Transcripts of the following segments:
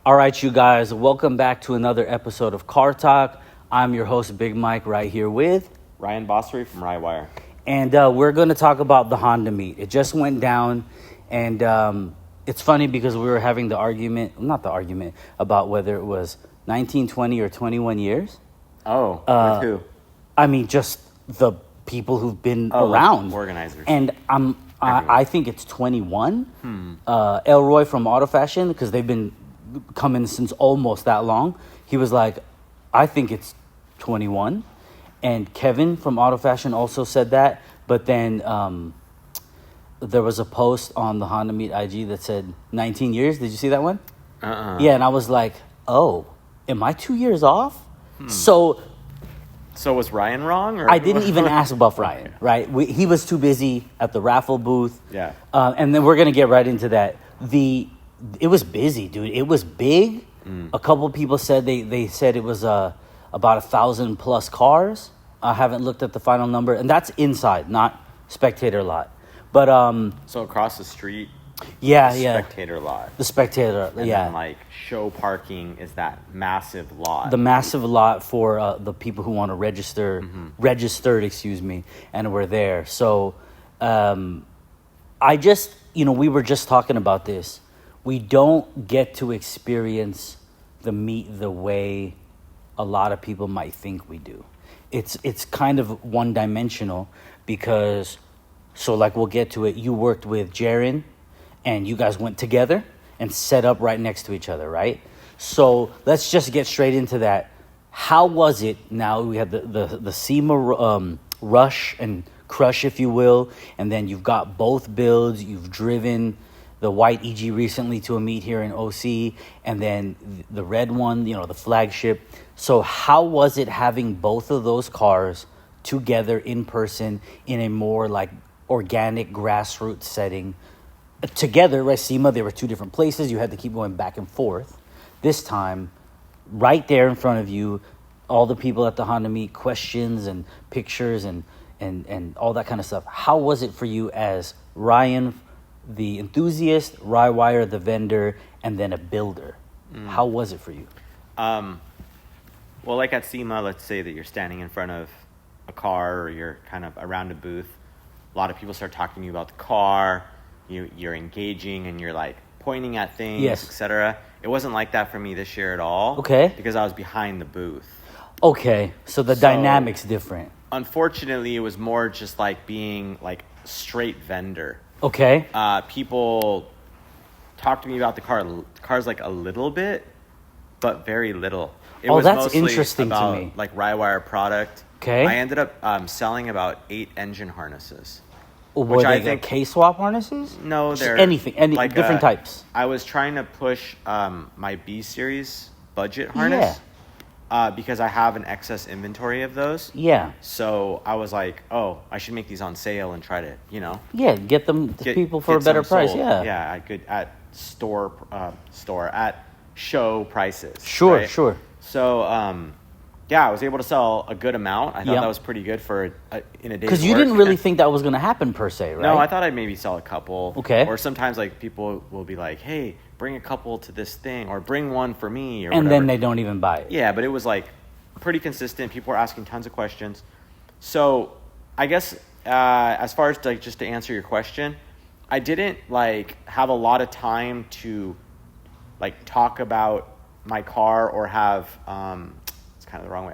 All right, you guys, welcome back to another episode of Car Talk. I'm your host, Big Mike, right here with Ryan Bossery from Rywire. And we're going to talk about the Honda meet. It just went down, and it's funny because we were having about whether it was 19, 20, or 21 years. Oh, with who? I mean, just the people who've been around. Organizers. And I think it's 21. Elroy from Auto Fashion, because they've been coming since almost that long. He was like, I think it's 21. And Kevin from Auto Fashion also said that. But then there was a post on the Honda Meet IG that said 19 years. Did you see that one? Yeah, and I was like, oh, am I 2 years off? So was Ryan wrong? Or I didn't even ask about Ryan, right? He was too busy at the raffle booth. Yeah. And then we're going to get right into that. It was busy, dude. It was big. A couple people said they said it was about 1,000 plus cars. I haven't looked at the final number, and that's inside, not spectator lot. But so across the street. Yeah. Spectator lot. The spectator, and then, like, show parking is that massive lot. The massive lot for the people who want to registered, and we're there. So I just, we were just talking about this. We don't get to experience the meet the way a lot of people might think we do. It's kind of one-dimensional because, so like we'll get to it, you worked with Jaron and you guys went together and set up right next to each other, right? So let's just get straight into that. How was it? Now we have the SEMA rush and crush, if you will, and then you've got both builds. You've driven the white EG recently to a meet here in OC, and then the red one, the flagship. So how was it having both of those cars together in person in a more like organic grassroots setting? Together, right? SEMA, they were two different places. You had to keep going back and forth. This time, right there in front of you, all the people at the Honda meet, questions and pictures and all that kind of stuff. How was it for you as Ryan, the enthusiast, Rywire, the vendor, and then a builder? How was it for you? Well, like at SEMA, let's say that you're standing in front of a car or you're kind of around a booth. A lot of people start talking to you about the car. You're engaging and you're like pointing at things, etc. It wasn't like that for me this year at all. Okay. Because I was behind the booth. Okay, so the dynamic's different. Unfortunately, it was more just like being like straight vendor. Okay. People talk to me about the cars like a little bit, but very little. It was that's mostly interesting about, to me. Like Rywire product. Okay. I ended up selling about 8 engine harnesses. Were they like K-swap harnesses? No, they're any like, different types. I was trying to push my B series budget harness. Because I have an excess inventory of those. Yeah. So I was like, oh, I should make these on sale and try to, Yeah, get them to people for a better price. Sold. Yeah. Yeah, at at show prices. Sure, right? sure. So, I was able to sell a good amount. I thought that was pretty good for in a day. Because you didn't really think that was going to happen per se, right? No, I thought I'd maybe sell a couple. Okay. Or sometimes like people will be like, hey, bring a couple to this thing or bring one for me or and whatever. Then they don't even buy it. Yeah, but it was like pretty consistent. People were asking tons of questions. So I guess as far as like just to answer your question, I didn't like have a lot of time to like talk about my car or have it's kind of the wrong way.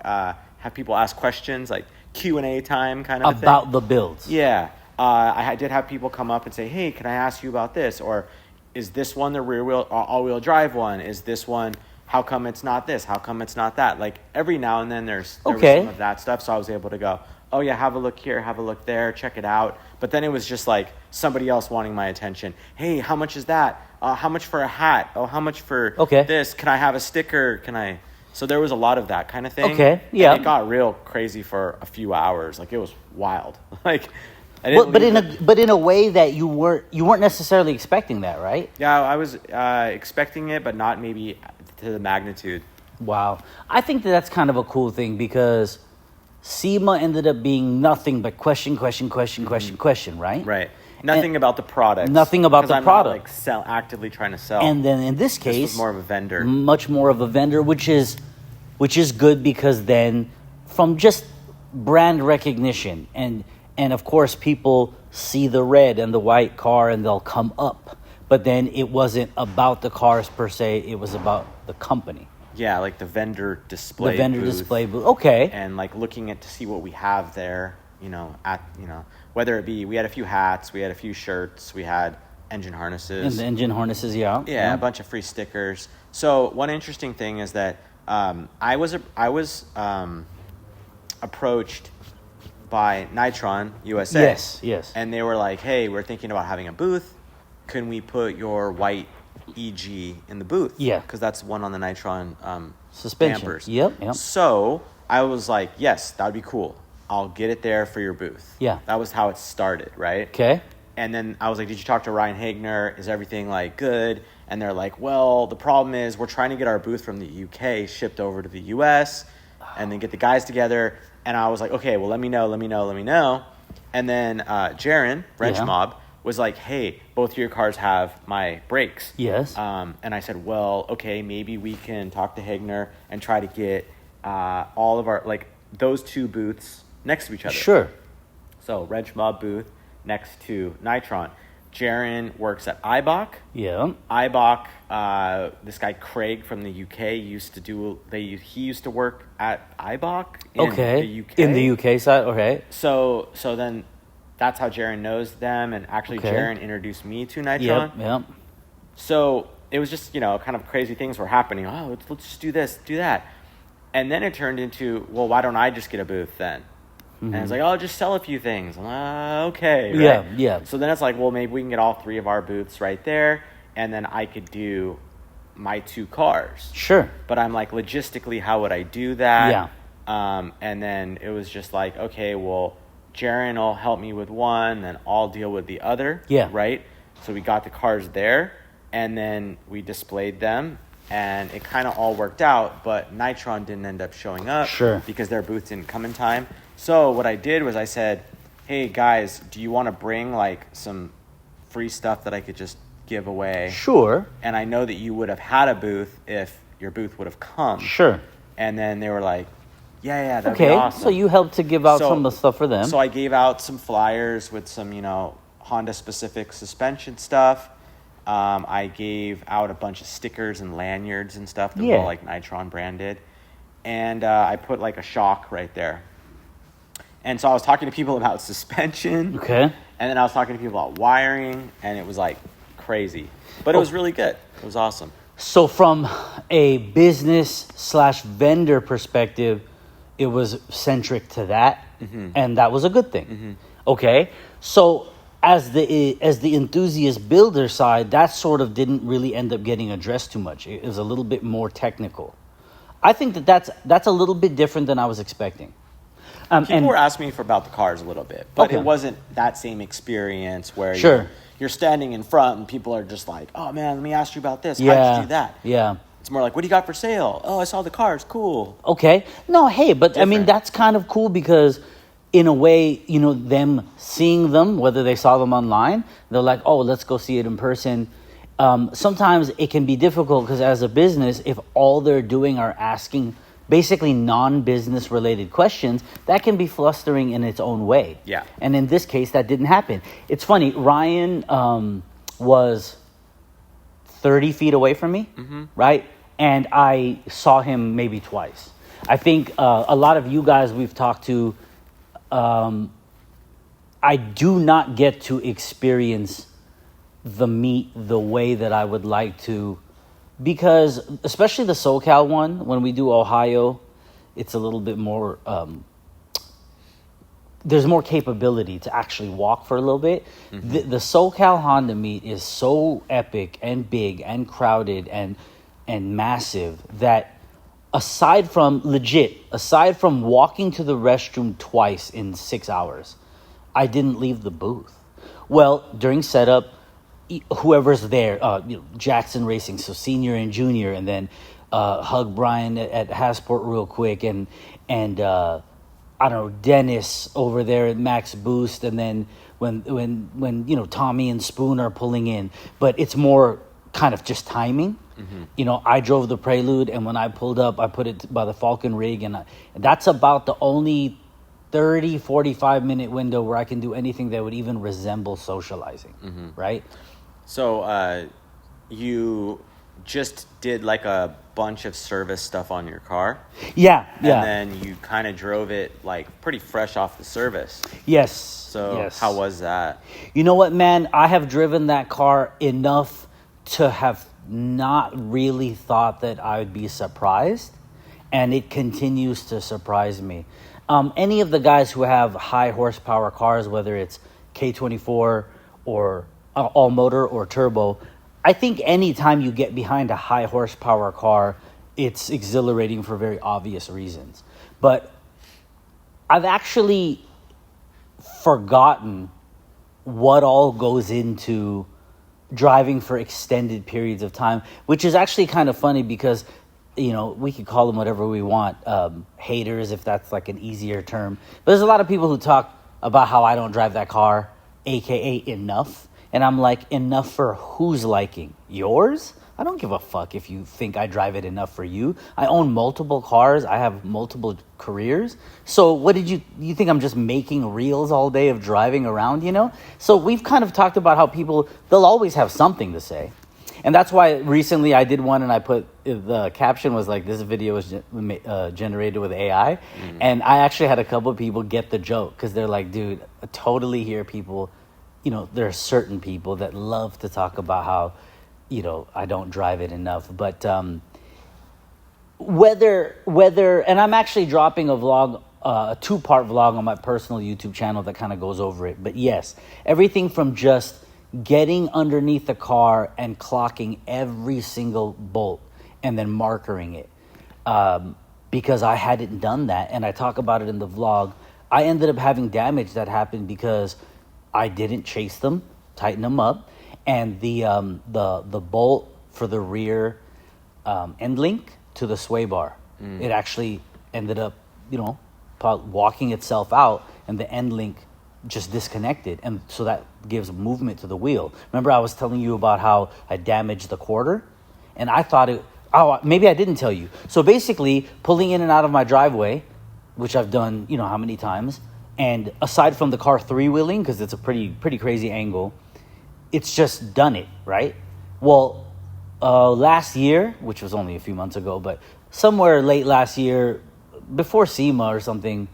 Have people ask questions like Q&A time kind of about thing. The builds. Yeah. I did have people come up and say, hey, can I ask you about this? Or is this one the rear wheel all-wheel drive one? Is this one, how come it's not this? How come it's not that? Like every now and then there was some of that stuff. So I was able to go, oh yeah, have a look here, have a look there, check it out. But then it was just like somebody else wanting my attention. Hey, how much is that? How much for a hat? Oh, how much for this? Can I have a sticker? So there was a lot of that kind of thing. Okay, yeah. And it got real crazy for a few hours. Like it was wild. Like, but in a way that you weren't necessarily expecting that, right? Yeah, I was expecting it, but not maybe to the magnitude. Wow, I think that's kind of a cool thing because SEMA ended up being nothing but question, right? Right. Nothing about the product. Nothing about the I'm product. Not, like actively trying to sell. And then in this case, this was more of a vendor. Much more of a vendor, which is good because then from just brand recognition and of course people see the red and the white car and they'll come up. But then it wasn't about the cars per se, it was about the company. Yeah, like the vendor display. The vendor booth, display booth. Okay. And like looking to see what we have there, whether it be we had a few hats, we had a few shirts, we had engine harnesses. And the engine harnesses, yeah. Yeah, a bunch of free stickers. So one interesting thing is that I was approached by Nitron USA. Yes. And they were like, "Hey, we're thinking about having a booth. Can we put your white EG in the booth?" Yeah. Because that's one on the Nitron suspension. dampers. Yep. So I was like, yes, that would be cool. I'll get it there for your booth. Yeah. That was how it started, right? Okay. And then I was like, did you talk to Ryan Hagner? Is everything like good? And they're like, well, the problem is we're trying to get our booth from the UK shipped over to the US and then get the guys together. And I was like, okay, well, let me know. And then Jaron, Wrench Mob, was like, hey, both of your cars have my brakes. Yes. And I said, well, okay, maybe we can talk to Hagner and try to get all of our, like, those two booths next to each other. Sure. So, Wrench Mob booth next to Nitron. Jaron works at IBOC. Yeah. IBOC, this guy Craig from the UK he used to work at IBOC in the UK. In the UK side, okay. So then that's how Jaron knows them, and actually Jaron introduced me to Nitron. Yep. So it was just, kind of crazy things were happening. Oh, let's just do this, do that. And then it turned into, well, why don't I just get a booth then? Mm-hmm. And it's like, oh, just sell a few things. I'm like, okay. Right? Yeah. So then it's like, well, maybe we can get all three of our booths right there, and then I could do my two cars. Sure. But I'm like, logistically, how would I do that? Yeah. And then it was just like, okay, well, Jaron will help me with one, then I'll deal with the other. Yeah. Right? So we got the cars there, and then we displayed them, and it kind of all worked out, but Nitron didn't end up showing up. Sure. Because their booth didn't come in time. So what I did was I said, hey, guys, do you want to bring, like, some free stuff that I could just give away? Sure. And I know that you would have had a booth if your booth would have come. Sure. And then they were like, yeah, that'd be awesome. So you helped to give out some of the stuff for them. So I gave out some flyers with some, Honda-specific suspension stuff. I gave out a bunch of stickers and lanyards and stuff that were all, like, Nitron branded. And I put, like, a shock right there. And so I was talking to people about suspension. Okay. And then I was talking to people about wiring, and it was, like, crazy. But it was really good. It was awesome. So from a business/vendor perspective, it was centric to that, and that was a good thing. Mm-hmm. Okay, so as the enthusiast builder side, that sort of didn't really end up getting addressed too much. It was a little bit more technical. I think that's a little bit different than I was expecting. People were asking me about the cars a little bit, but it wasn't that same experience where you're standing in front and people are just like, oh man, let me ask you about this. Yeah. How did you do that? Yeah. It's more like, what do you got for sale? Oh, I saw the cars. Cool. Okay. No, hey, but Different. I mean, that's kind of cool because in a way, them seeing them, whether they saw them online, they're like, oh, let's go see it in person. Sometimes it can be difficult because as a business, if all they're doing are asking basically non-business related questions, that can be flustering in its own way. Yeah. And in this case, that didn't happen. It's funny, Ryan was 30 feet away from me, right? And I saw him maybe twice. I think a lot of you guys we've talked to, I do not get to experience the meet the way that I would like to, because especially the SoCal one, when we do Ohio, it's a little bit more, there's more capability to actually walk for a little bit. The SoCal Honda meet is so epic and big and crowded and massive that aside from walking to the restroom twice in 6 hours, I didn't leave the booth. Well, during setup, whoever's there, Jackson Racing, so senior and junior, and then hug Brian at Hasport real quick, and I don't know, Dennis over there at Max Boost, and then when Tommy and Spoon are pulling in, but it's more kind of just timing. I drove the Prelude, and when I pulled up, I put it by the Falcon rig, and that's about the only 30-45 minute window where I can do anything that would even resemble socializing, right? So you just did like a bunch of service stuff on your car? Yeah. And then you kind of drove it like pretty fresh off the service. Yes. So how was that? You know what, man? I have driven that car enough to have not really thought that I would be surprised, and it continues to surprise me. Any of the guys who have high horsepower cars, whether it's K24 or all motor or turbo, I think any time you get behind a high horsepower car, it's exhilarating for very obvious reasons. But I've actually forgotten what all goes into driving for extended periods of time, which is actually kind of funny because, we could call them whatever we want, haters, if that's like an easier term. But there's a lot of people who talk about how I don't drive that car, AKA enough. And I'm like, enough for whose liking? Yours? I don't give a fuck if you think I drive it enough for you. I own multiple cars. I have multiple careers. So what did you think I'm just making reels all day of driving around, So we've kind of talked about how people, they'll always have something to say. And that's why recently I did one and I put, the caption was like, this video was generated with AI. And I actually had a couple of people get the joke because they're like, dude, I totally hear people, there are certain people that love to talk about how, I don't drive it enough. But whether, and I'm actually dropping a vlog, a 2-part vlog on my personal YouTube channel that kind of goes over it. But yes, everything from just getting underneath the car and clocking every single bolt and then markering it. Because I hadn't done that, and I talk about it in the vlog. I ended up having damage that happened because I didn't chase them, tighten them up, and the bolt for the rear end link to the sway bar, it actually ended up, walking itself out, and the end link just disconnected, and so that gives movement to the wheel. Remember I was telling you about how I damaged the quarter, and I thought maybe I didn't tell you. So basically, pulling in and out of my driveway, which I've done, how many times. And aside from the car three-wheeling, because it's a pretty crazy angle, it's just done it, right? Well, last year, which was only a few months ago, but somewhere late last year, before SEMA or something,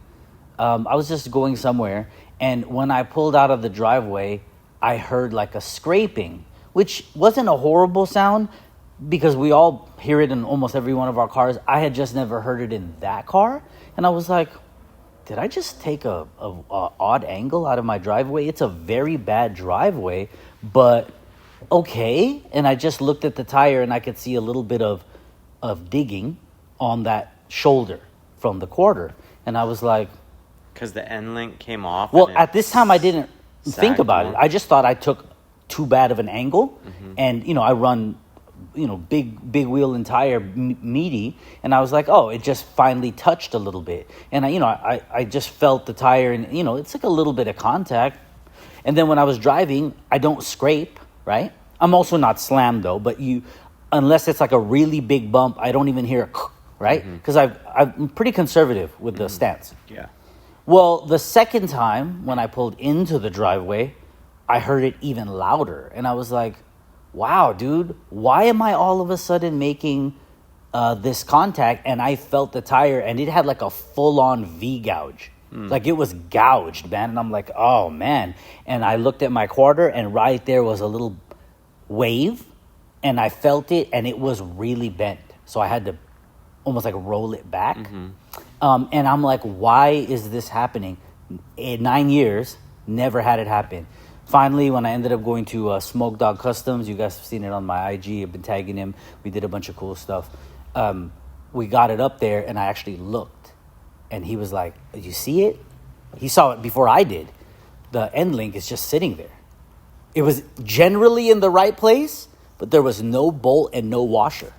I was just going somewhere, and when I pulled out of the driveway, I heard like a scraping, which wasn't a horrible sound because we all hear it in almost every one of our cars. I had just never heard it in that car, and I was like, did I just take a odd angle out of my driveway? It's a very bad driveway, but okay. And I just looked at the tire, and I could see a little bit of digging on that shoulder from the quarter. And I was like... Because the end link came off? Well, at this time, I didn't think about it. I just thought I took too bad of an angle. And, I run... big wheel and tire, meaty, and I was like, oh, it just finally touched a little bit, and I just felt the tire, and it's like a little bit of contact, and then when I was driving, I don't scrape, right? I'm also not slammed though, but unless it's like a really big bump, I don't even hear a right, because I'm pretty conservative with the stance. Yeah. Well, the second time when I pulled into the driveway, I heard it even louder, and I was like, wow, dude, why am I all of a sudden making this contact? And I felt the tire, and it had like a full-on V-gouge. Like it was gouged, man. And I'm like, oh, man. And I looked at my quarter, and right there was a little wave, and I felt it, and it was really bent. So I had to almost like roll it back. And I'm like, why is this happening? In 9 years, never had it happen. Finally, when I ended up going to Smoke Dog Customs, you guys have seen it on my IG. I've been tagging him. We did a bunch of cool stuff. We got it up there, and I actually looked. And he was like, did you see it? He saw it before I did. The end link is just sitting there. It was generally in the right place, but there was no bolt and no washer.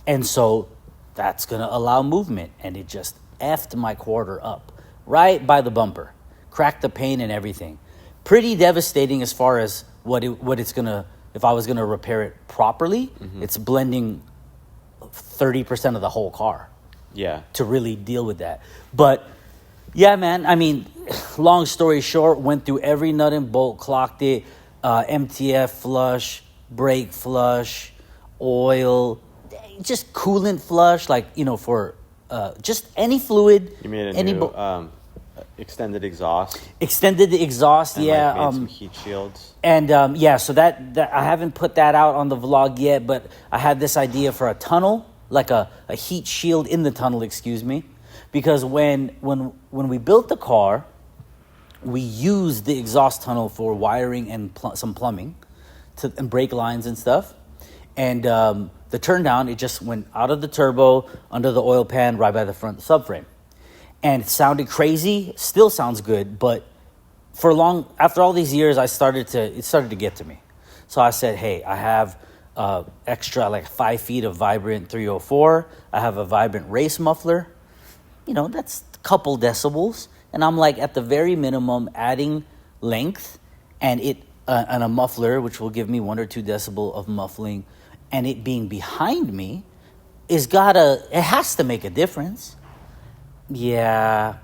And so that's going to allow movement. And it just effed my quarter up right by the bumper. Cracked the paint and everything. pretty devastating as far as what it's gonna, if I was gonna repair it properly. It's blending 30% of the whole car. Yeah. To really deal with that. But yeah, man, I mean, long story short, went through every nut and bolt, clocked it, MTF flush, brake flush, oil, just coolant flush, like, you know, for just any fluid. You made a new extended exhaust. Extended the exhaust, and yeah. Like made some heat shields. And yeah, so that I haven't put that out on the vlog yet, but I had this idea for a tunnel, like a heat shield in the tunnel, excuse me. Because when we built the car, we used the exhaust tunnel for wiring and some plumbing and brake lines and stuff. And the turn down, it just went out of the turbo, under the oil pan, right by the front subframe. And it sounded crazy, still sounds good, but after all these years, it started to get to me. So I said, hey, I have extra like 5 feet of Vibrant 304. I have a Vibrant race muffler. You know, that's a couple decibels. And I'm like, at the very minimum, adding length and a muffler, which will give me 1 or 2 decibel of muffling, and it being behind me, it has to make a difference. Yeah,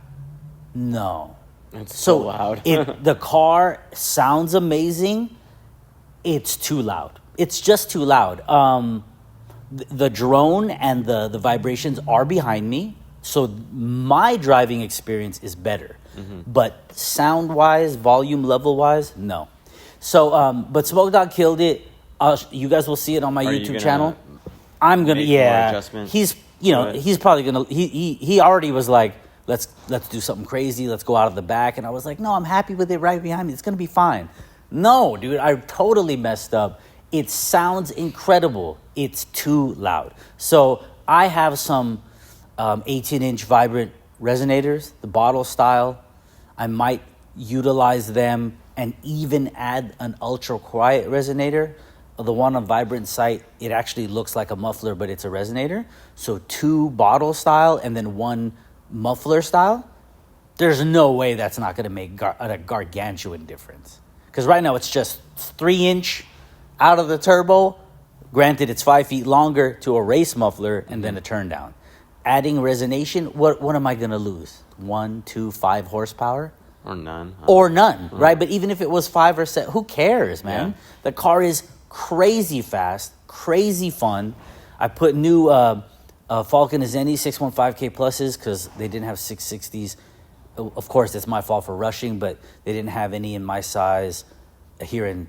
no. It's so loud. The car sounds amazing. It's too loud. It's just too loud. The drone and the vibrations are behind me, so my driving experience is better. But sound-wise, volume level-wise, no. So, but Smoke Dog killed it. You guys will see it on my YouTube channel. I'm gonna, yeah. He's probably gonna. He already was like, let's do something crazy. Let's go out of the back. And I was like, no, I'm happy with it right behind me. It's gonna be fine. No, dude, I totally messed up. It sounds incredible. It's too loud. So I have some 18-inch Vibrant resonators, the bottle style. I might utilize them and even add an ultra quiet resonator. The one on Vibrant site, it actually looks like a muffler, but it's a resonator. So 2 bottle style and then 1 muffler style. There's no way that's not going to make a gargantuan difference. Because right now it's just 3-inch out of the turbo. Granted, it's 5 feet longer to a race muffler and then a turn down. Adding resonation, what am I going to lose? 1, 2, 5 horsepower? Or none. Or none, right? But even if it was 5 or 7, who cares, man? Yeah. The car is crazy fast, crazy fun. I put new Falcon Azeni 615K pluses because they didn't have 660s. Of course, it's my fault for rushing, but they didn't have any in my size here in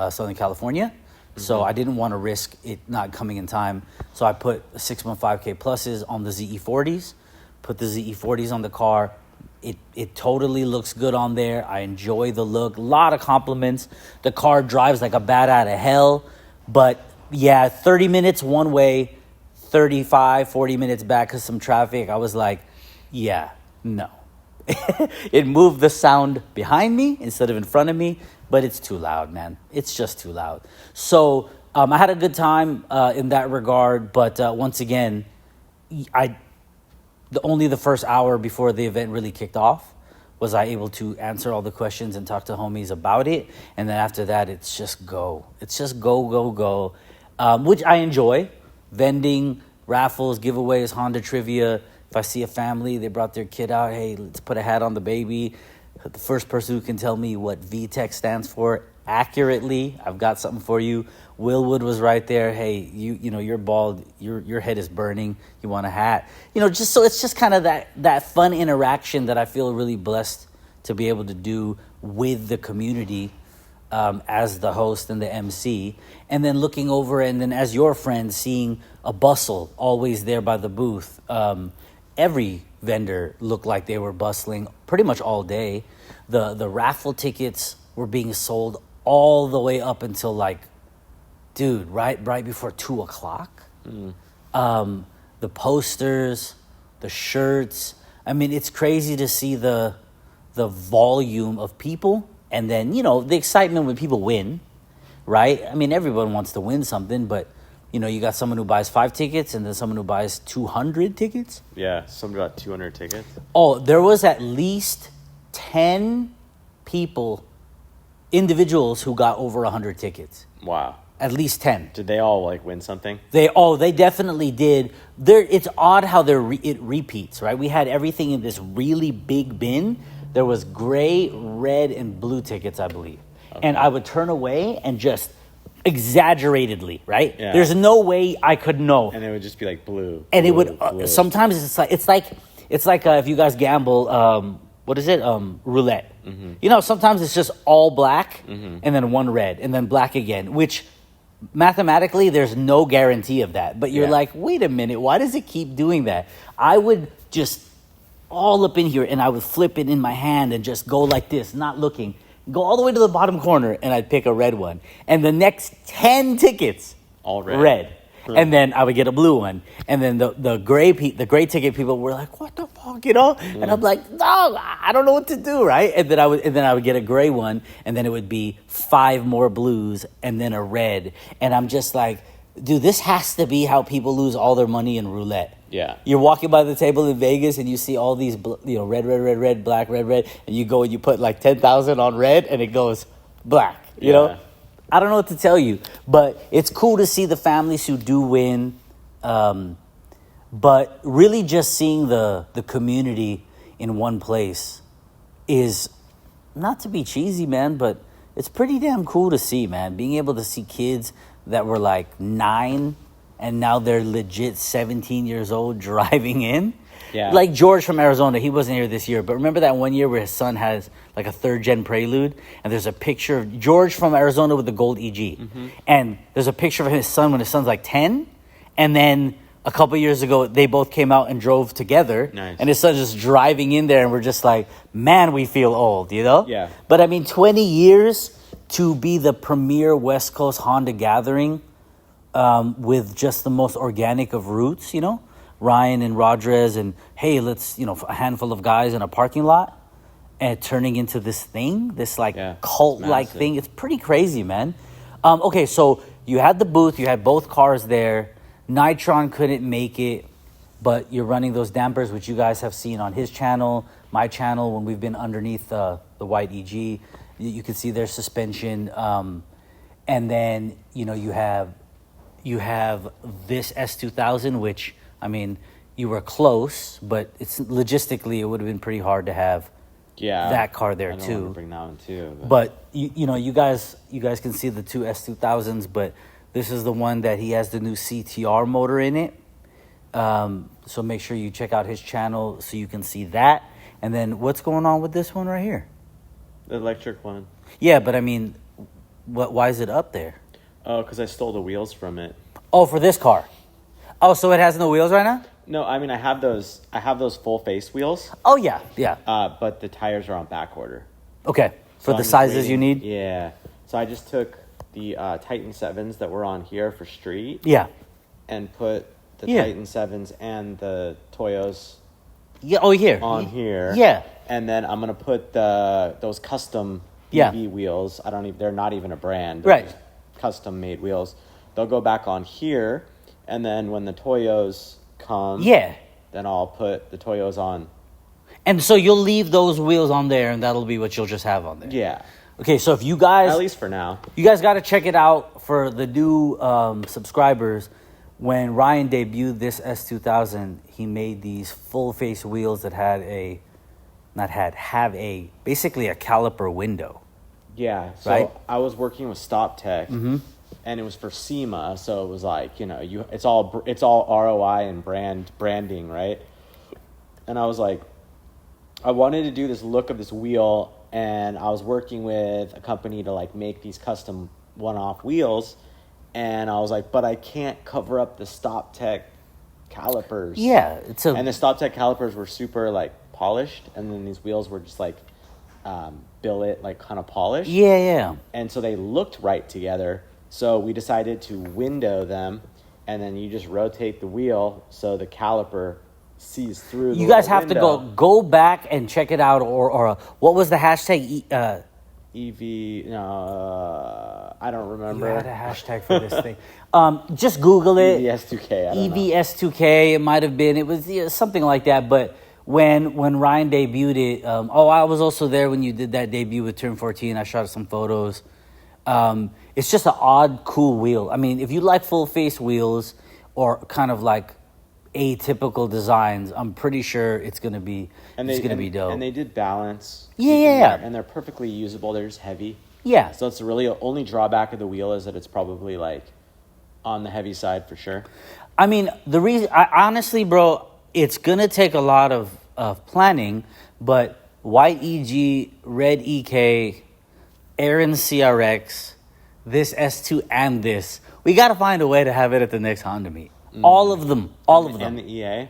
Southern California. So I didn't want to risk it not coming in time. So I put 615K pluses on the ZE40s, put the ZE40s on the car. It totally looks good on there. I enjoy the look. A lot of compliments. The car drives like a bat out of hell. But yeah, 30 minutes one way, 35, 40 minutes back because some traffic. I was like, yeah, no. It moved the sound behind me instead of in front of me, but it's too loud, man. It's just too loud. So I had a good time in that regard. But once again, only the first hour before the event really kicked off was I able to answer all the questions and talk to homies about it. And then after that, it's just go. It's just go, which I enjoy. Vending, raffles, giveaways, Honda trivia. If I see a family, they brought their kid out, hey, let's put a hat on the baby. The first person who can tell me what VTEC stands for accurately, I've got something for you. Willwood was right there. Hey, you know, you're bald. Your head is burning. You want a hat? You know, just so it's just kind of that fun interaction that I feel really blessed to be able to do with the community as the host and the MC. And then looking over and then as your friend, seeing a bustle always there by the booth. Every vendor looked like they were bustling pretty much all day. The raffle tickets were being sold all the way up until like, dude, right before 2 o'clock. The posters, the shirts. I mean, it's crazy to see the volume of people, and then, you know, the excitement when people win, right? I mean, everyone wants to win something, but you know, you got someone who buys 5 tickets and then someone who buys 200 tickets. Yeah, somebody bought 200 tickets. Oh, there was at least 10 people individuals who got over 100 tickets. Wow. At least 10. Did they all like win something? They definitely did. It's odd how it repeats, right? We had everything in this really big bin. There was gray, red, and blue tickets, I believe. Okay. And I would turn away and just exaggeratedly, right? Yeah. There's no way I could know. And it would just be like blue. And blue, it would blue. Sometimes it's like if you guys gamble, what is it? Roulette. Mm-hmm. You know, sometimes it's just all black and then one red and then black again, which mathematically there's no guarantee of that. But you're like, wait a minute, why does it keep doing that? I would just all up in here and I would flip it in my hand and just go like this, not looking. Go all the way to the bottom corner and I'd pick a red one. And the next 10 tickets, all red. Red. And then I would get a blue one. And then the gray ticket people were like, what the fuck, you know? And I'm like, no, I don't know what to do, right? And then I would get a gray one, and then it would be 5 more blues and then a red. And I'm just like, dude, this has to be how people lose all their money in roulette. Yeah. You're walking by the table in Vegas and you see all these, red, black, red, and you go and you put like 10,000 on red and it goes black, you know? I don't know what to tell you, but it's cool to see the families who do win. But really just seeing the community in one place is, not to be cheesy, man, but it's pretty damn cool to see, man. Being able to see kids that were like 9 and now they're legit 17 years old driving in. Yeah. Like George from Arizona, he wasn't here this year, but remember that one year where his son has like a 3rd-gen Prelude, and there's a picture of George from Arizona with the gold EG, and there's a picture of his son when his son's like 10, and then a couple years ago they both came out and drove together, and his son's just driving in there, and we're just like, man, we feel old, you know? Yeah. But I mean, 20 years to be the premier West Coast Honda gathering with just the most organic of routes, you know? Ryan and Rodriguez and, hey, let's, a handful of guys in a parking lot and turning into this thing, this like cult-like thing. It's pretty crazy, man. Okay, so you had the booth, you had both cars there. Nitron couldn't make it, but you're running those dampers, which you guys have seen on his channel, my channel, when we've been underneath the white EG. You can see their suspension. And then, you have this S2000, which... I mean, you were close, but it's logistically it would have been pretty hard to have that car there too. I want to bring that one too. But you guys can see the 2 S2000s, but this is the one that he has the new CTR motor in it. So make sure you check out his channel so you can see that. And then what's going on with this one right here? The electric one. Yeah, but I mean, why is it up there? Oh, because I stole the wheels from it. Oh, for this car. Oh, so it has no wheels right now? No, I mean I have those full face wheels. Oh yeah. But the tires are on back order. Okay. For the sizes you need? Yeah. So I just took the Titan 7s that were on here for street. Yeah. And put the Titan 7s and the Toyos. Yeah. Oh, here. On here. Yeah. And then I'm gonna put those custom EV wheels. They're not even a brand. Right. Just custom made wheels. They'll go back on here. And then when the Toyos come, then I'll put the Toyos on. And so you'll leave those wheels on there, and that'll be what you'll just have on there. Yeah. Okay, so if you guys... At least for now. You guys got to check it out for the new subscribers. When Ryan debuted this S2000, he made these full-face wheels that have basically a caliper window. Yeah, so I was working with Stop Tech. Mm-hmm. And it was for SEMA, so it was like, it's all ROI and branding, right? And I was like, I wanted to do this look of this wheel, and I was working with a company to like make these custom one-off wheels, and I was like, but I can't cover up the Stop Tech calipers. Yeah, and the Stop Tech calipers were super like polished, and then these wheels were just like billet, like kind of polished. Yeah. And so they looked right together. So we decided to window them, and then you just rotate the wheel so the caliper sees through the You guys have window. to go back and check it out, or what was the hashtag? EV, I don't remember. You had a hashtag for this thing. Just Google it. EVS2K, I don't know. EVS2K, it might have been. It was something like that, but when Ryan debuted it. I was also there when you did that debut with Turn 14. I shot some photos. It's just an odd, cool wheel. I mean, if you like full face wheels or kind of like atypical designs, I'm pretty sure it's gonna be be dope. And they did balance. Yeah. And they're perfectly usable. They're just heavy. Yeah. So it's really the only drawback of the wheel is that it's probably like on the heavy side for sure. I mean, honestly, bro, it's gonna take a lot of planning, but white EG, red EK, Aaron CRX, this S2 and this, we gotta find a way to have it at the next Honda meet. All of them. And the EA?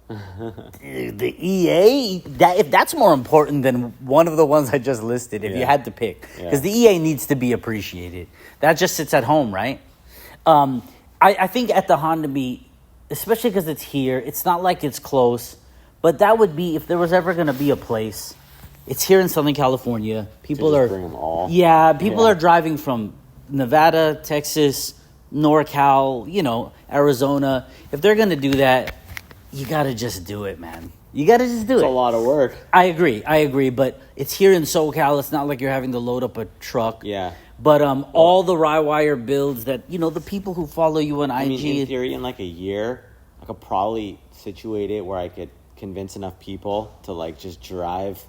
The EA, if that's more important than one of the ones I just listed, if you had to pick, because the EA needs to be appreciated. That just sits at home, right? I think at the Honda meet, especially because it's here, it's not like it's close, but that would be if there was ever going to be a place. It's here in Southern California. People are bring them all. Yeah, people are driving from Nevada, Texas, NorCal, Arizona. If they're going to do that, you got to just do it, man. You got to just do it. It's a lot of work. I agree, but it's here in SoCal. It's not like you're having to load up a truck. Yeah. But all the Rywire builds that, the people who follow you on IG. I mean, in theory, in like a year, I could probably situate it where I could convince enough people to like just drive.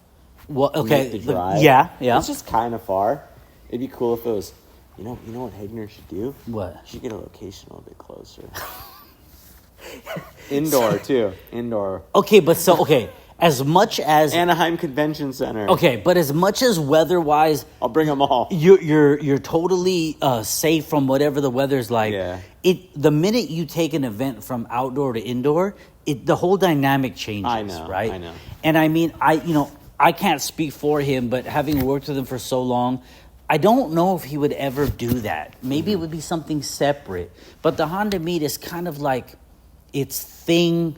Well, okay. The drive. Yeah. It's just kind of far. It'd be cool if it was, you know what Hegner should do? What? He should get a location a little bit closer. Indoor, too. Indoor. Okay, as much as Anaheim Convention Center. Okay, but as much as weather-wise, I'll bring them all. You're totally safe from whatever the weather's like. Yeah. The minute you take an event from outdoor to indoor, the whole dynamic changes. I know, right? I know. And I mean, I can't speak for him, but having worked with him for so long, I don't know if he would ever do that. Maybe it would be something separate. But the Honda meet is kind of like its thing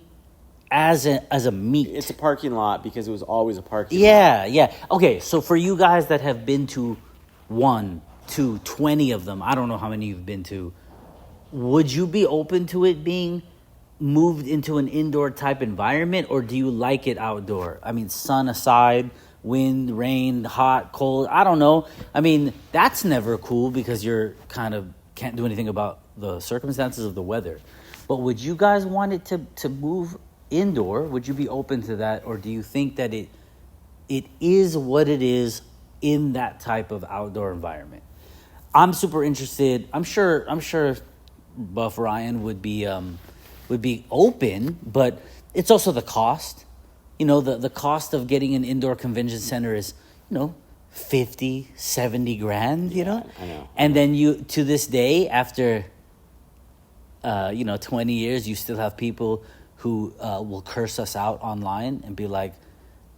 as a meet. It's a parking lot because it was always a parking lot. Yeah. Okay, so for you guys that have been to 1, 2, 20 of them, I don't know how many you've been to, would you be open to it being moved into an indoor type environment, or do you like it outdoor? I mean, sun aside, wind, rain, hot, cold, I don't know. I mean, that's never cool because you're kind of can't do anything about the circumstances of the weather. But would you guys want it to move indoor? Would you be open to that, or do you think that it is what it is in that type of outdoor environment? I'm super interested. I'm sure Buff Ryan would be open, but it's also the cost. The cost of getting an indoor convention center is, 50, 70 grand, I know. And then you, to this day, after 20 years, you still have people who will curse us out online and be like,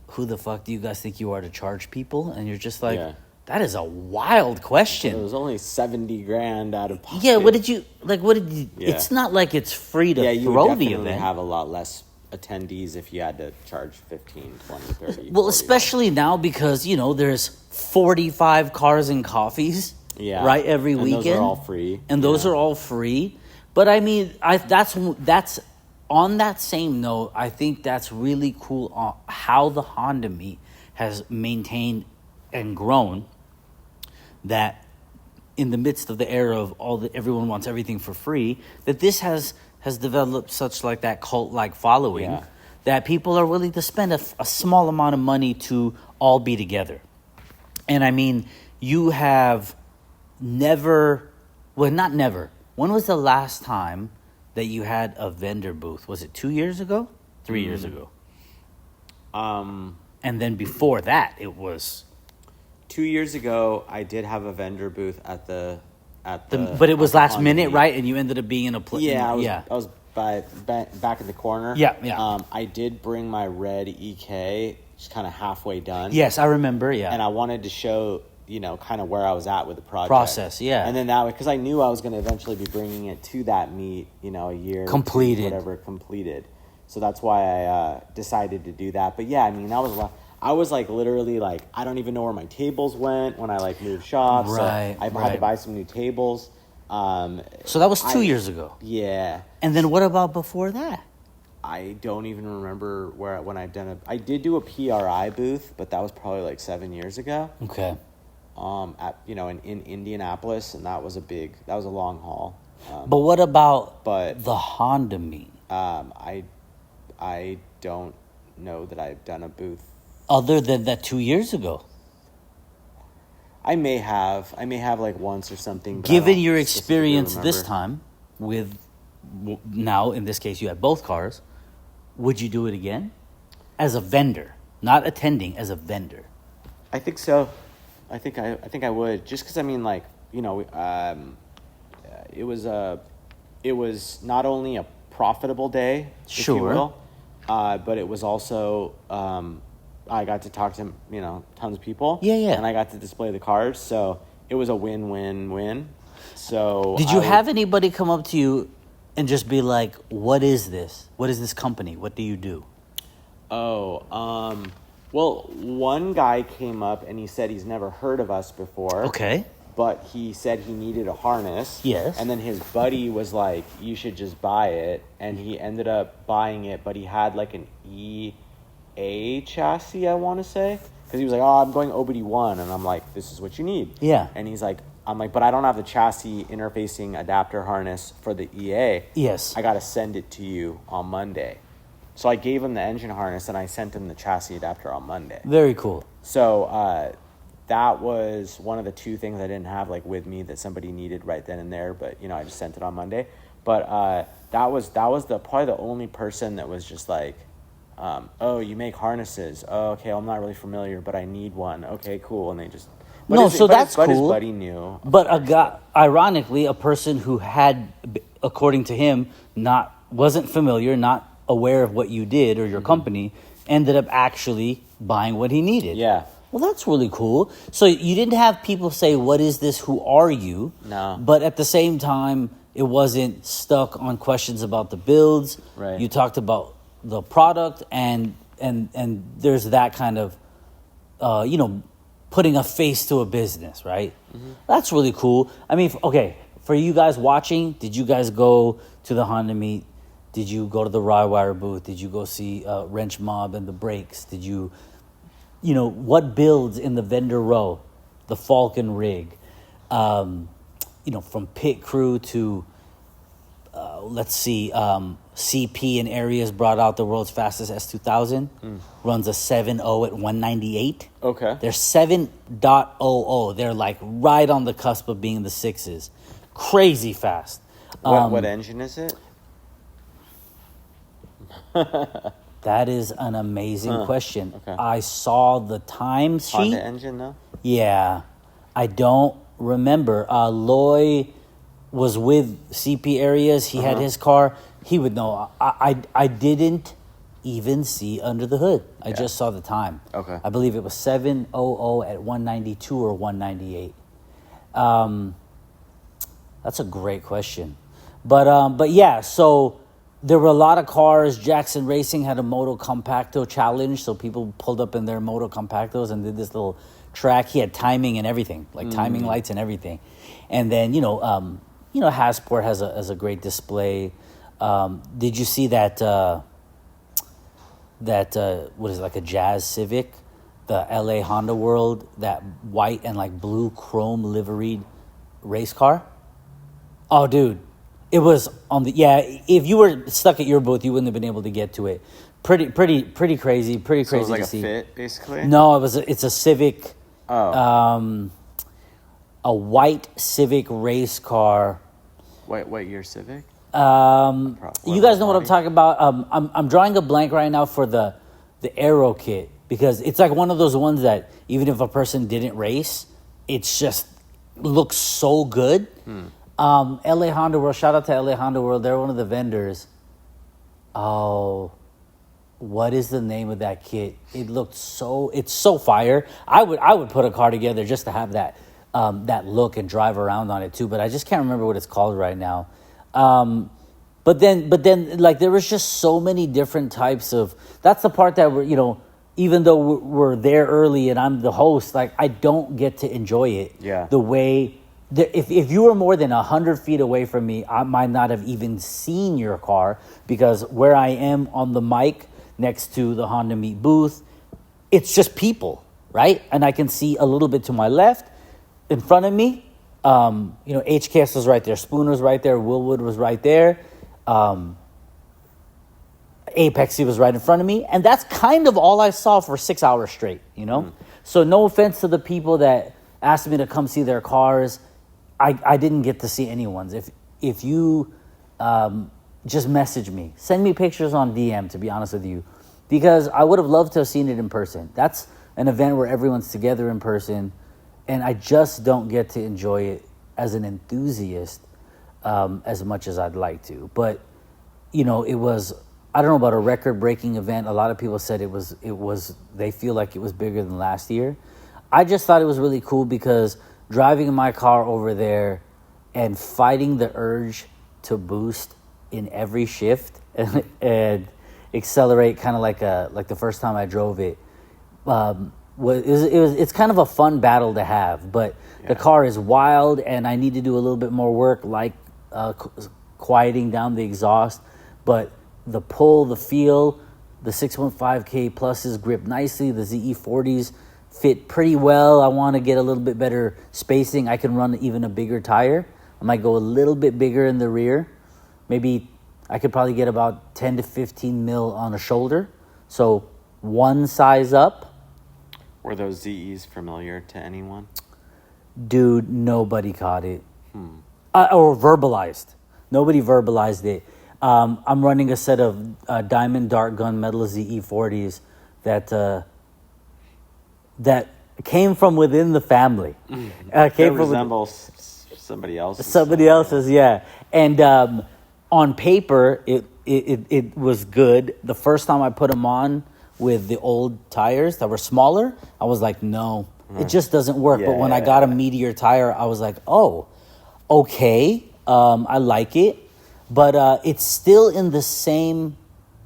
who the fuck do you guys think you are to charge people? And you're just like, that is a wild question. It was only 70 grand out of pocket. Yeah, what did you... It's not like it's free to throw the event. You have a lot less attendees if you had to charge 15, 20, 30. Well, especially now because, there's 45 cars and coffees, right, every weekend. Those are all free. And those are all free. But, I mean, that's... On that same note, I think that's really cool how the Honda meet has maintained and grown, that in the midst of the era of everyone wants everything for free, that this has developed such like that cult-like following that people are willing to spend a small amount of money to all be together. And I mean, you have never, well, not never. When was the last time that you had a vendor booth? Was it 2 years ago? 3 years ago? And then before that, it was 2 years ago. I did have a vendor booth at the. But it was last minute, right? And you ended up being in a place. I was back in the corner. Yeah. I did bring my red EK, just kind of halfway done. Yes, I remember. Yeah. And I wanted to show, kind of where I was at with the project. Process, yeah. And then that way, because I knew I was going to eventually be bringing it to that meet, a year completed, whatever completed. So that's why I decided to do that. But yeah, I mean, I was like literally like, I don't even know where my tables went when I like moved shops. Right. So I had to buy some new tables. So that was 2 years ago. Yeah. And then what about before that? I don't even remember when I've done I did do a PRI booth, but that was probably like 7 years ago. Okay. In Indianapolis, and that was a long haul. But what about the Honda meet? I don't know that I've done a booth other than that 2 years ago. I may have like once or something. Given your experience this time with, now in this case you had both cars, would you do it again as a vendor, not attending, as a vendor? I think so. I think I would, just because it was not only a profitable day, if you will, but it was also I got to talk to tons of people. Yeah. And I got to display the cars, so it was a win-win-win. So did you have anybody come up to you and just be like, "What is this? What is this company? What do you do?" Well, one guy came up and he said he's never heard of us before. Okay. But he said he needed a harness. Yes. And then his buddy was like, "You should just buy it." And he ended up buying it, but he had like an EA chassis, I want to say. Because he was like, "Oh, I'm going OBD1." And I'm like, "This is what you need." Yeah. And he's like, "But I don't have the chassis interfacing adapter harness for the EA. Yes. I got to send it to you on Monday." So I gave him the engine harness and I sent him the chassis adapter on Monday. Very cool. So that was one of the two things I didn't have like with me that somebody needed right then and there. But I just sent it on Monday. But that was probably the only person that was just like, "Oh, you make harnesses? Oh, okay. I'm not really familiar, but I need one. Okay, cool." And they just that's cool. But his buddy knew. But a guy, ironically, a person who had, according to him, wasn't familiar, not aware of what you did or your company, ended up actually buying what he needed. Yeah. Well, that's really cool. So you didn't have people say, "What is this? Who are you?" No. But at the same time, it wasn't stuck on questions about the builds. Right. You talked about the product and there's that kind of, putting a face to a business, right? Mm-hmm. That's really cool. I mean, for you guys watching, did you guys go to the Honda meet? Did you go to the Rywire booth? Did you go see Wrench Mob and the brakes? Did you, what builds in the vendor row? The Falcon rig, from pit crew to, CP in areas brought out the world's fastest S2000. Runs a 7.0 at 198. Okay. They're 7.00. They're like right on the cusp of being the sixes. Crazy fast. What engine is it? That is an amazing question. Okay. I saw the time sheet. Honda engine, though? Yeah. I don't remember. Loy was with CP Areas. He had his car. He would know. I didn't even see under the hood. I just saw the time. Okay. I believe it was 7:00 at 192 or 198. That's a great question. But yeah, so there were a lot of cars. Jackson Racing had a Moto Compacto challenge, so people pulled up in their Moto Compactos and did this little track. He had timing and everything, like timing lights and everything. And then Hasport has a great display. Did you see that what is it, like a Jazz Civic, the LA Honda World, that white and like blue chrome liveried race car? Oh, dude. It was on the if you were stuck at your booth, you wouldn't have been able to get to it. Pretty crazy. Pretty crazy. So it was like to a see. Fit, basically? No, it's a Civic. Oh. A white Civic race car. What year Civic? You guys know what I'm talking about. I'm drawing a blank right now for the Aero kit, because it's like one of those ones that even if a person didn't race, it's just looks so good. LA Honda World, shout out to LA Honda World. They're one of the vendors. Oh, what is the name of that kit? It's so fire. I would put a car together just to have that look and drive around on it too, but I just can't remember what it's called right now. But then like there was just so many different types of, that's the part that we're, even though we're there early and I'm the host, like I don't get to enjoy it the way if you were more than 100 feet away from me, I might not have even seen your car, because where I am on the mic next to the Honda Meet booth, it's just people, right? And I can see a little bit to my left, in front of me. HKS was right there, Spooner's right there, Willwood was right there, Apexy was right in front of me, and that's kind of all I saw for 6 hours straight, So no offense to the people that asked me to come see their cars. I didn't get to see anyone's. If you just message me, send me pictures on DM, to be honest with you, because I would have loved to have seen it in person. That's an event where everyone's together in person, and I just don't get to enjoy it as an enthusiast as much as I'd like to. But it was, I don't know about a record-breaking event. A lot of people said it was. They feel like it was bigger than last year. I just thought it was really cool because driving in my car over there and fighting the urge to boost in every shift and accelerate, kind of like the first time I drove it. It's kind of a fun battle to have, but the car is wild, and I need to do a little bit more work, like quieting down the exhaust. But the pull, the feel, the 615K pluses grip nicely. The ZE40s fit pretty well. I want to get a little bit better spacing. I can run even a bigger tire. I might go a little bit bigger in the rear. Maybe I could probably get about 10 to 15 mil on a shoulder. So one size up. Were those ZEs familiar to anyone? Dude, nobody caught it. Or verbalized. Nobody verbalized it. I'm running a set of Diamond Dark Gunmetal ZE40s that came from within the family. Resembles somebody else's. Somebody else's, yeah. And on paper, it was good. The first time I put them on with the old tires that were smaller, I was like, no, it just doesn't work. But when I got a Meteor tire, I was like, oh, okay, I like it. But it's still in the same,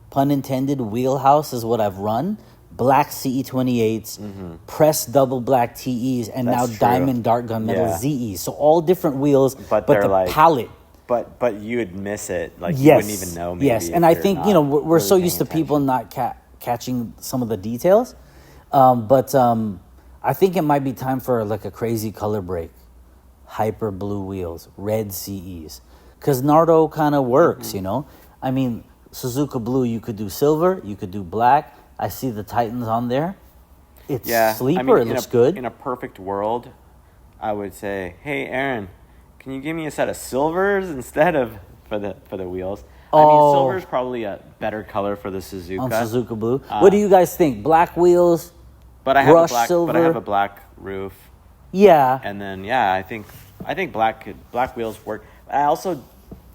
pun intended, wheelhouse as what I've run. Black CE28s, pressed double black TEs, and That's now true. Diamond Dark Gunmetal ZEs. So all different wheels, but the like, palette. But you would miss it. Like, you wouldn't even know. Maybe yes, and I think, we're really so used to people not catching some of the details. But I think it might be time for like a crazy color break. Hyper blue wheels, red CEs. Because Nardo kind of works, I mean, Suzuka Blue, you could do silver, you could do black. I see the Titans on there. It's sleeper, it looks good. In a perfect world, I would say, hey, Aaron, can you give me a set of silvers instead of for the wheels? I mean, silver is probably a better color for the Suzuka. On Suzuka Blue. What do you guys think? Black wheels, brushed silver? But I have a black roof. Yeah. And then, I think black wheels work. I also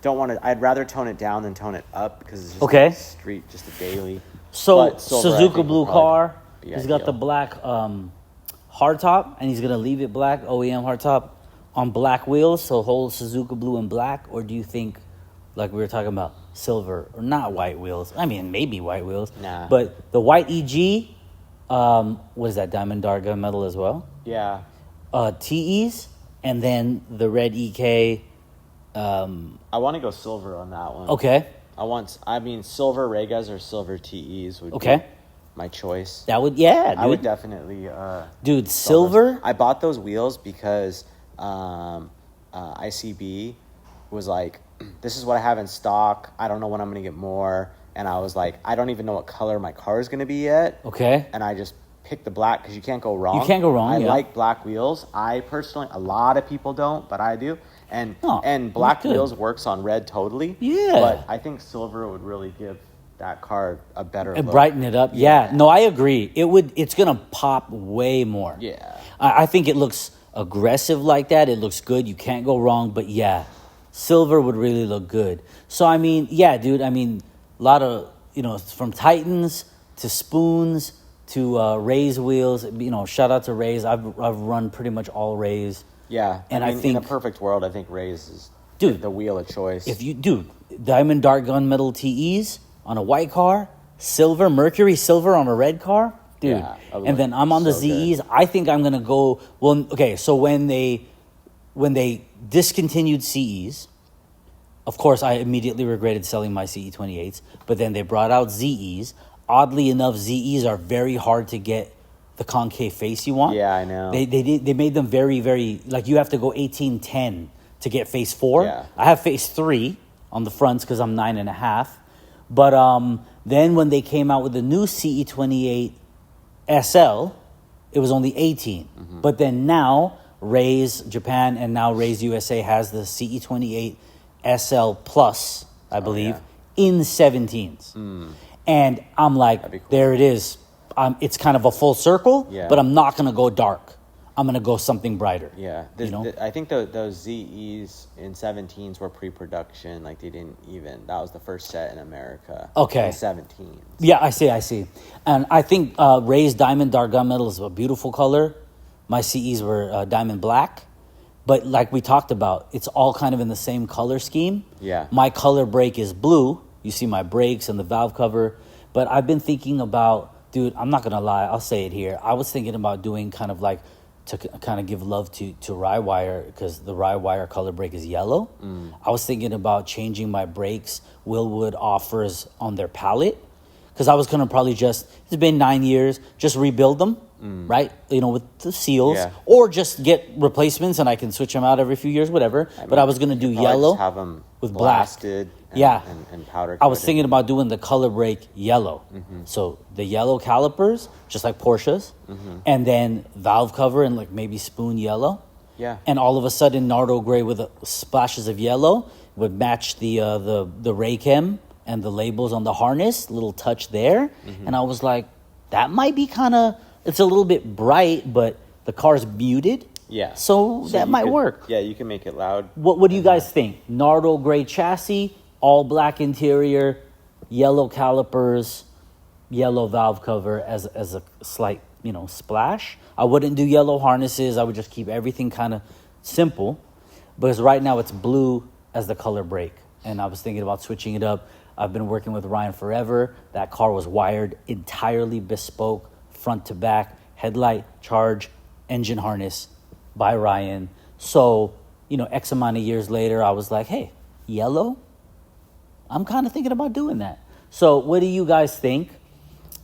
don't want to. I'd rather tone it down than tone it up because it's just a street, just a daily. So Suzuka Blue car. He's got the black hardtop, and he's gonna leave it black OEM hardtop on black wheels. So whole Suzuka Blue and black, or do you think, like we were talking about, silver or not white wheels? I mean, maybe white wheels. Nah. But the white EG, what is that? Diamond Dark Gunmetal as well. Yeah. TEs, and then the red EK. I want to go silver on that one. Okay. Silver Regas or silver TEs would be my choice. That would, dude. I would definitely. Dude, silver? I bought those wheels because ICB was like, this is what I have in stock. I don't know when I'm going to get more. And I was like, I don't even know what color my car is going to be yet. Okay. And I just picked the black because you can't go wrong. You can't go wrong, I like black wheels. I personally, a lot of people don't, but I do. And black wheels works on red totally. Yeah. But I think silver would really give that car a better look. Brighten it up. Yeah. No, I agree. It's going to pop way more. Yeah. I think it looks aggressive like that. It looks good. You can't go wrong. But yeah, silver would really look good. So, I mean, yeah, dude. I mean, a lot of, from Titans to Spoons to Ray's wheels. Shout out to Ray's. I've run pretty much all Ray's. Yeah, and I think in a perfect world, I think Ray's is the wheel of choice. Diamond Dark Gunmetal TEs on a white car, silver, Mercury silver on a red car, dude. And then I'm on the ZEs. Good. I think I'm gonna go. Well, okay. So when they when they discontinued CEs, of course, I immediately regretted selling my CE28s, but then they brought out ZEs. Oddly enough, ZEs are very hard to get the concave face you want. Yeah, I know. They made them very, very, like you have to go 1810 to get face 4. Yeah. I have face 3 on the fronts because I'm 9.5. But then when they came out with the new CE28 SL, it was only 18. Mm-hmm. But then now, Rays Japan and now Rays USA has the CE28 SL Plus, I believe, in 17s. And I'm like, That'd be cool. there it is. It's kind of a full circle, Yeah. but I'm not going to go dark. I'm going to go something brighter. Yeah. I think those ZEs in 17s were pre-production. Like, they didn't even... That was the first set in America. Okay. In 17s. Yeah, I see. And I think Ray's Diamond Dark Gunmetal is a beautiful color. My CEs were Diamond Black. But like we talked about, it's all kind of in the same color scheme. Yeah. My color brake is blue. You see my brakes and the valve cover. But I've been thinking about, dude, I'm not going to lie. I'll say it here. I was thinking about doing kind of like, to kind of give love to Rywire, because the Rywire color brake is yellow. I was thinking about changing my brakes. Willwood offers on their palette, because I was going to probably it's been 9 years, just rebuild them, right? You know, with the seals, or just get replacements and I can switch them out every few years, whatever. But I was going to do yellow Just have them with blasted black. and powder I was coated. thinking about doing the color brake yellow. So the yellow calipers, just like Porsche's, and then valve cover and like maybe spoon yellow. Yeah. And all of a sudden, Nardo gray with splashes of yellow would match the Raychem and the labels on the harness, little touch there. And I was like, that might be kind of, it's a little bit bright, but the car's muted. Yeah. So that might work. Yeah, you can make it loud. What do you guys think? Nardo gray chassis, all black interior, yellow calipers, yellow valve cover as a slight, splash. I wouldn't do yellow harnesses. I would just keep everything kind of simple, because right now it's blue as the color brake. And I was thinking about switching it up. I've been working with Ryan forever. That car was wired entirely bespoke, front to back, headlight, charge, engine harness by Ryan. So, X amount of years later, I was like, hey, yellow? I'm kind of thinking about doing that. So what do you guys think?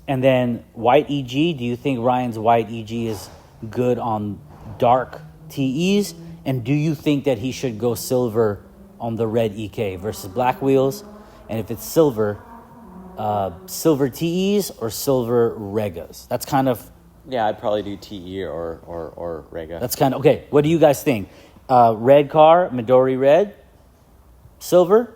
And then white EG, do you think Ryan's white EG is good on dark TEs? And do you think that he should go silver on the red EK versus black wheels? And if it's silver, silver TEs or silver Regas? That's kind of... Yeah, I'd probably do TE or Rega. That's kind of... Okay, what do you guys think? Red car, Midori red, silver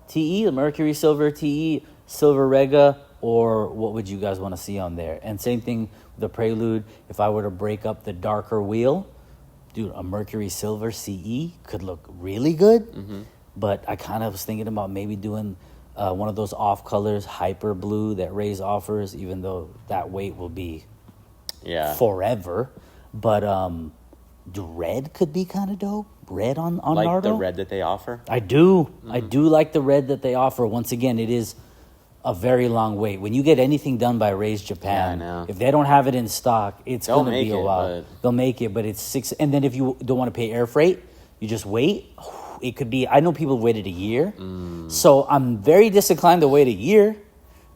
TE, the Mercury silver TE, silver Rega, or what would you guys want to see on there? And same thing with the Prelude. If I were to break up the darker wheel, dude, a Mercury silver CE could look really good. But I kind of was thinking about maybe doing one of those off colors, hyper blue that Rays offers, even though that weight will be forever. But the red could be kind of dope. Red on like Nardo. the red that they offer? I do. I do like the red that they offer. Once again, it is a very long wait. When you get anything done by Rays Japan, Yeah, I know. if they don't have it in stock, it's They'll going to be make a it, while. but- They'll make it, but it's 6. And then if you don't want to pay air freight, you just wait. It could be, I know people have waited a year. So I'm very disinclined to wait a year.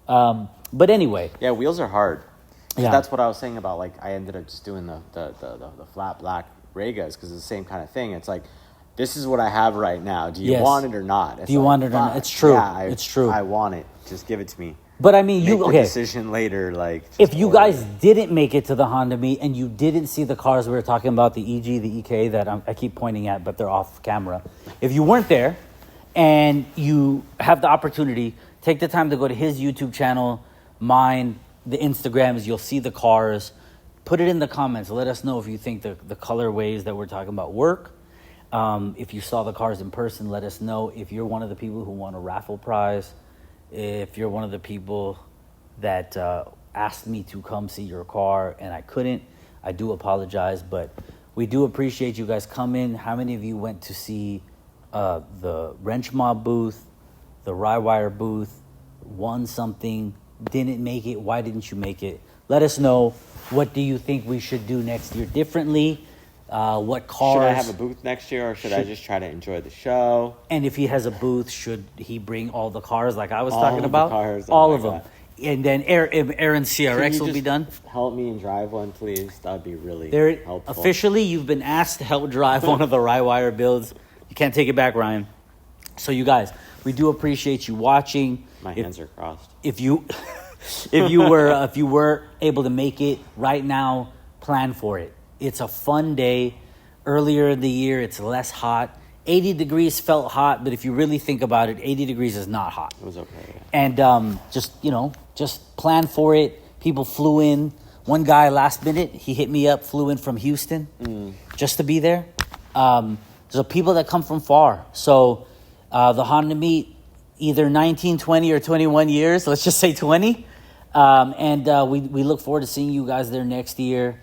But anyway. Yeah, wheels are hard. Yeah. That's what I was saying about, like, I ended up just doing the flat black Regas because it's the same kind of thing. It's like, this is what I have right now. Do you Yes. want it or not? It's Do you like, want it or not? fuck, It's true. Yeah, It's true. I want it. Just give it to me. But I mean, Make the okay. decision later. Like, just If you order guys it. didn't make it to the Honda meet and you didn't see the cars we were talking about, the EG, the EK that I keep pointing at, but they're off camera. If you weren't there and you have the opportunity, take the time to go to his YouTube channel, mine, the Instagrams, you'll see the cars. Put it in the comments. Let us know if you think the colorways that we're talking about work. If you saw the cars in person, let us know. If you're one of the people who won a raffle prize, if you're one of the people that asked me to come see your car and I couldn't, I do apologize, but we do appreciate you guys coming. How many of you went to see the Wrench Mob booth, the Rywire booth, won something, didn't make it? Why didn't you make it? Let us know. What do you think we should do next year differently? what cars. Should I have a booth next year, or should I just try to enjoy the show? And if he has a booth, should he bring all the cars like I was All talking of the about? cars, oh all my of them. God. And then Aaron Can CRX you will be just done. Help me and drive one, please. That'd be really There, helpful. officially, you've been asked to help drive one of the Rywire builds. You can't take it back, Ryan. So you guys, we do appreciate you watching. My hands are crossed. If you if you were able to make it right now, plan for it. It's a fun day. Earlier in the year, it's less hot. 80 degrees felt hot, but if you really think about it, 80 degrees is not hot. It was okay. Yeah. And just plan for it. People flew in. One guy last minute, he hit me up, flew in from Houston just to be there. There's people that come from far. So the Honda Meet, either 19, 20, or 21 years. Let's just say 20. We look forward to seeing you guys there next year.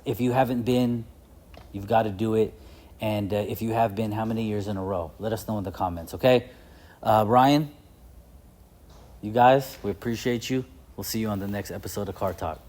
If you haven't been, you've got to do it. And if you have been, how many years in a row? Let us know in the comments, okay? Ryan, you guys, we appreciate you. We'll see you on the next episode of Car Talk.